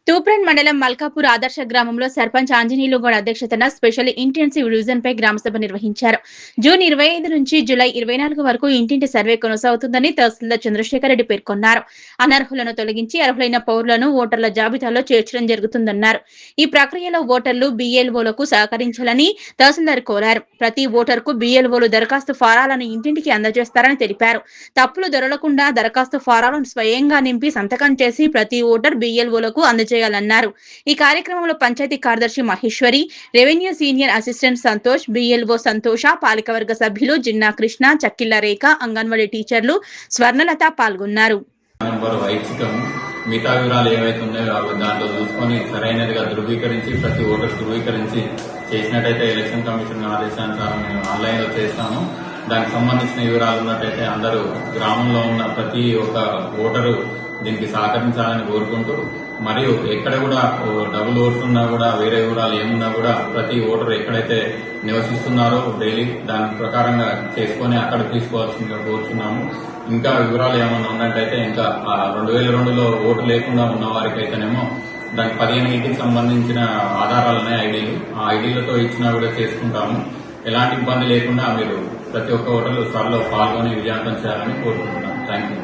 తూప్రన్ మండలం మల్కాపూర్ ఆదర్శ గ్రామంలో సర్పంచ్ ఆంజనేయులు గౌడ్ అధ్యక్షతన స్పెషల్ ఇంటెన్సివ్ రివిజన్ పై గ్రామసభ నిర్వహించారు. జూన్ 25 నుంచి జూలై 24 వరకు ఇంటింటి సర్వే కొనసాగుతుందని తహసీల్దార్ చంద్రశేఖర్ రెడ్డి పేర్కొన్నారు. అనర్హులను తొలగించి అర్హులైన పౌరులను ఓటర్ల జాబితాలో చేర్చడం జరుగుతుందన్నారు. ఈ ప్రక్రియలో ఓటర్లు BLOలకు సహకరించాలని తహసీల్దార్ కోరారు. ప్రతి ఓటర్కు BLOలు దరఖాస్తు ఫారాలను ఇంటింటికి అందజేస్తారని తెలిపారు. తప్పులు దొరలకుండా దరఖాస్తు ఫారాలను స్వయంగా నింపి సంతకం చేసి ప్రతి ఓటర్ BLOలకు అందజేయాలన్నారు. ఈ కార్యక్రమంలో పంచాయతీ కార్యదర్శి Maheshwari, revenue senior assistant Santosh, BLO సంతోష, పాలకవర్గ సభ్యులు జిన్నా కృష్ణ, చక్కిళ్ల రేఖ, అంగన్వాడీ టీచర్లు స్వర్ణలత పాల్గొన్నారు. మిగతా వివరాలు ఏవైతే ఉన్నాయో దాంట్లో చూసుకొని సరైనదిగా ధృవీకరించి ప్రతి ఓటర్ ధృవీకరించి చేసినట్టయితే ఎలక్షన్ కమిషన్ ఆదేశానుసారం మేము ఆన్లైన్ లో చేస్తాము. దానికి సంబంధించిన వివరాలు ఉన్నట్టయితే అందరూ గ్రామంలో ఉన్న ప్రతి ఒక్క ఓటరు దీనికి సహకరించాలని కోరుకుంటూ, మరియు ఎక్కడ కూడా డబుల్ ఓట్లు ఉన్నా కూడా వేరే వివరాలు ఏమున్నా కూడా ప్రతి ఓటర్ ఎక్కడైతే నివసిస్తున్నారో డైలీ దాని ప్రకారంగా చేసుకుని అక్కడ తీసుకోవాల్సిందిగా కోరుచున్నాము. ఇంకా వివరాలు ఏమన్నా ఉన్నట్టయితే ఇంకా 2002లో ఓటు లేకుండా ఉన్న వారికి అయితేనేమో దానికి 15 ఇంటికి సంబంధించిన ఆధారాలు ఉన్నాయి, ఐడీలు. ఆ ఐడీలతో ఇచ్చినా కూడా చేసుకుంటాము. ఎలాంటి ఇబ్బంది లేకుండా మీరు ప్రతి ఒక్క ఓటర్లు త్వరలో పాల్గొని విజయవంతం చేయాలని కోరుకుంటున్నాను. Thank you.